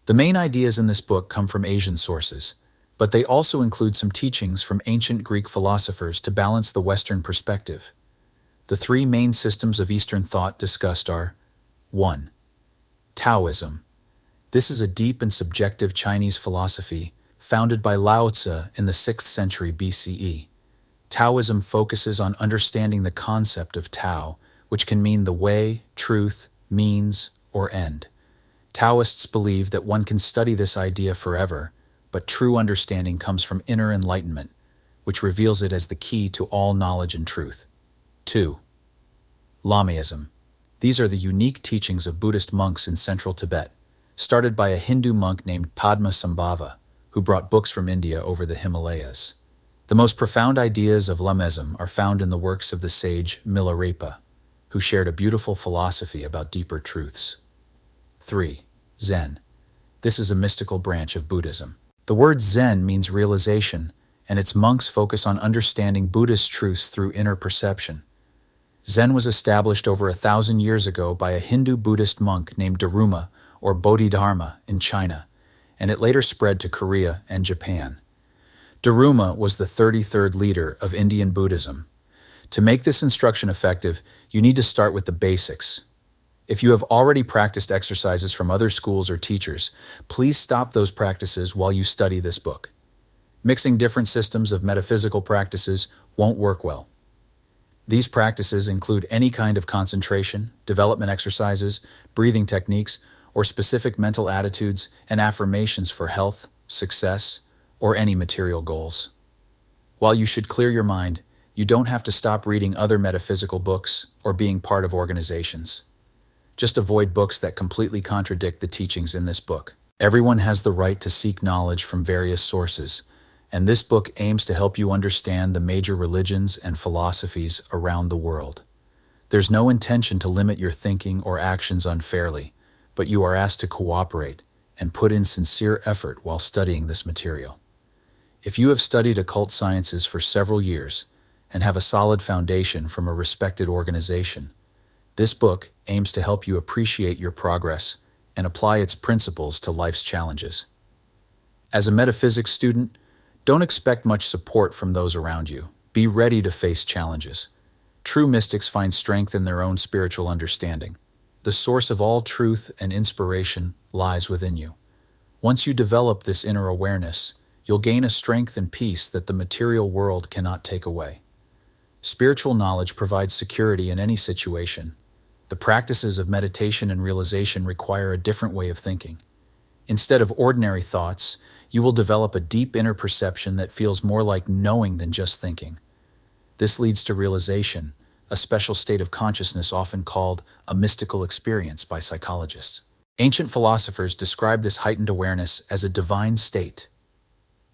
The main ideas in this book come from Asian sources, but they also include some teachings from ancient Greek philosophers to balance the Western perspective. The three main systems of Eastern thought discussed are 1. Taoism. This is a deep and subjective Chinese philosophy founded by Lao-tze in the 6th century BCE. Taoism focuses on understanding the concept of Tao, which can mean the way, truth, means, or end. Taoists believe that one can study this idea forever, but true understanding comes from inner enlightenment, which reveals it as the key to all knowledge and truth. 2. Lamaism. These are the unique teachings of Buddhist monks in central Tibet, started by a Hindu monk named Padma Sambhava, who brought books from India over the Himalayas. The most profound ideas of Lamaism are found in the works of the sage Milarepa, who shared a beautiful philosophy about deeper truths. 3. Zen. This is a mystical branch of Buddhism. The word Zen means realization, and its monks focus on understanding Buddhist truths through inner perception. Zen was established over 1,000 years ago by a Hindu Buddhist monk named Daruma or Bodhidharma in China, and it later spread to Korea and Japan. Daruma was the 33rd leader of Indian Buddhism. To make this instruction effective, you need to start with the basics. If you have already practiced exercises from other schools or teachers, please stop those practices while you study this book. Mixing different systems of metaphysical practices won't work well. These practices include any kind of concentration, development exercises, breathing techniques, or specific mental attitudes and affirmations for health, success, or any material goals. While you should clear your mind, you don't have to stop reading other metaphysical books or being part of organizations. Just avoid books that completely contradict the teachings in this book. Everyone has the right to seek knowledge from various sources, and this book aims to help you understand the major religions and philosophies around the world. There's no intention to limit your thinking or actions unfairly, but you are asked to cooperate and put in sincere effort while studying this material. If you have studied occult sciences for several years and have a solid foundation from a respected organization, this book aims to help you appreciate your progress and apply its principles to life's challenges. As a metaphysics student, don't expect much support from those around you. Be ready to face challenges. True mystics find strength in their own spiritual understanding. The source of all truth and inspiration lies within you. Once you develop this inner awareness, you'll gain a strength and peace that the material world cannot take away. Spiritual knowledge provides security in any situation. The practices of meditation and realization require a different way of thinking. Instead of ordinary thoughts, you will develop a deep inner perception that feels more like knowing than just thinking. This leads to realization, a special state of consciousness often called a mystical experience by psychologists. Ancient philosophers describe this heightened awareness as a divine state.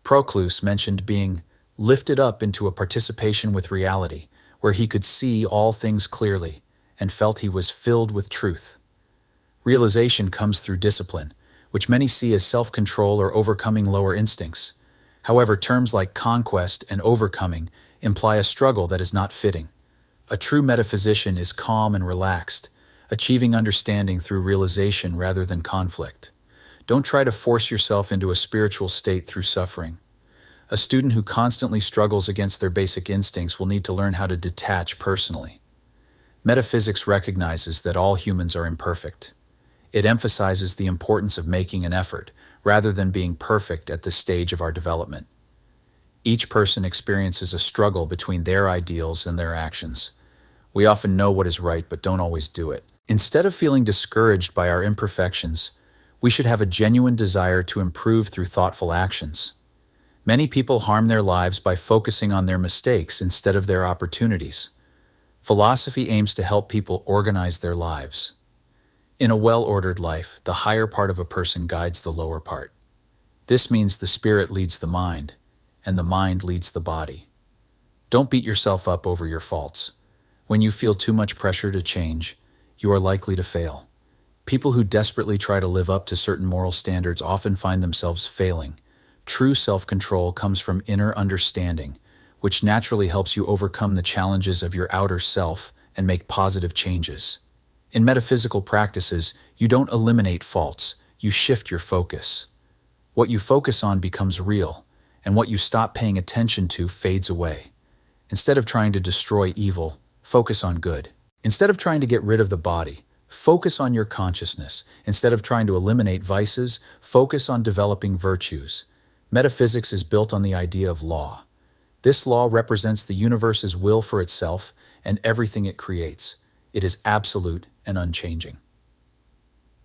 Proclus mentioned being lifted up into a participation with reality, where he could see all things clearly and felt he was filled with truth. Realization comes through discipline, which many see as self-control or overcoming lower instincts. However, terms like conquest and overcoming imply a struggle that is not fitting. A true metaphysician is calm and relaxed, achieving understanding through realization rather than conflict. Don't try to force yourself into a spiritual state through suffering. A student who constantly struggles against their basic instincts will need to learn how to detach personally. Metaphysics recognizes that all humans are imperfect. It emphasizes the importance of making an effort, rather than being perfect at this stage of our development. Each person experiences a struggle between their ideals and their actions. We often know what is right but don't always do it. Instead of feeling discouraged by our imperfections, we should have a genuine desire to improve through thoughtful actions. Many people harm their lives by focusing on their mistakes instead of their opportunities. Philosophy aims to help people organize their lives. In a well-ordered life, the higher part of a person guides the lower part. This means the spirit leads the mind, and the mind leads the body. Don't beat yourself up over your faults. When you feel too much pressure to change, you are likely to fail. People who desperately try to live up to certain moral standards often find themselves failing. True self-control comes from inner understanding, which naturally helps you overcome the challenges of your outer self and make positive changes. In metaphysical practices, you don't eliminate faults, you shift your focus. What you focus on becomes real, and what you stop paying attention to fades away. Instead of trying to destroy evil, focus on good. Instead of trying to get rid of the body, focus on your consciousness. Instead of trying to eliminate vices, focus on developing virtues. Metaphysics is built on the idea of law. This law represents the universe's will for itself and everything it creates. It is absolute and unchanging.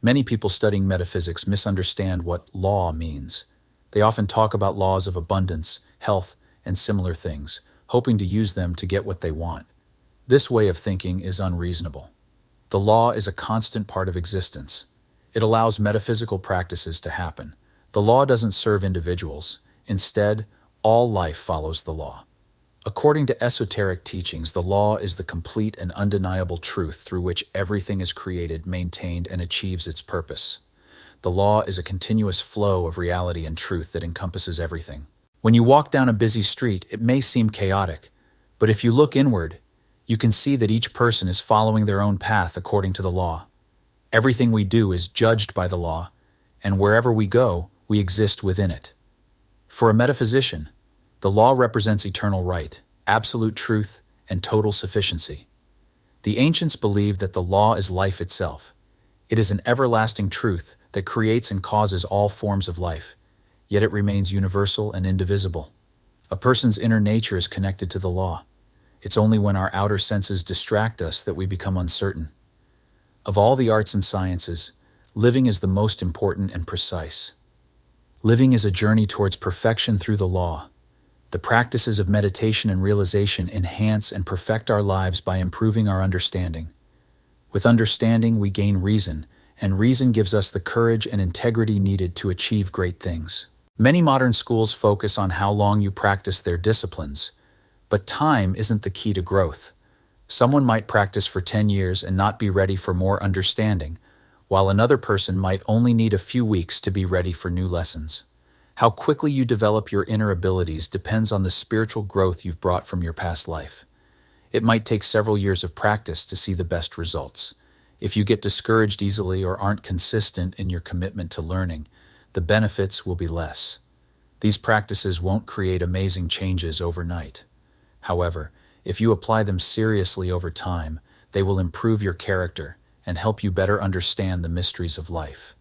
Many people studying metaphysics misunderstand what law means. They often talk about laws of abundance, health, and similar things, hoping to use them to get what they want. This way of thinking is unreasonable. The law is a constant part of existence. It allows metaphysical practices to happen. The law doesn't serve individuals. Instead, all life follows the law. According to esoteric teachings, the law is the complete and undeniable truth through which everything is created, maintained, and achieves its purpose. The law is a continuous flow of reality and truth that encompasses everything. When you walk down a busy street, it may seem chaotic, but if you look inward, you can see that each person is following their own path according to the law. Everything we do is judged by the law, and wherever we go, we exist within it. For a metaphysician, the law represents eternal right, absolute truth, and total sufficiency. The ancients believed that the law is life itself. It is an everlasting truth that creates and causes all forms of life, yet it remains universal and indivisible. A person's inner nature is connected to the law. It's only when our outer senses distract us that we become uncertain. Of all the arts and sciences, living is the most important and precise. Living is a journey towards perfection through the law. The practices of meditation and realization enhance and perfect our lives by improving our understanding. With understanding, we gain reason, and reason gives us the courage and integrity needed to achieve great things. Many modern schools focus on how long you practice their disciplines, but time isn't the key to growth. Someone might practice for 10 years and not be ready for more understanding, while another person might only need a few weeks to be ready for new lessons. How quickly you develop your inner abilities depends on the spiritual growth you've brought from your past life. It might take several years of practice to see the best results. If you get discouraged easily or aren't consistent in your commitment to learning, the benefits will be less. These practices won't create amazing changes overnight. However, if you apply them seriously over time, they will improve your character and help you better understand the mysteries of life.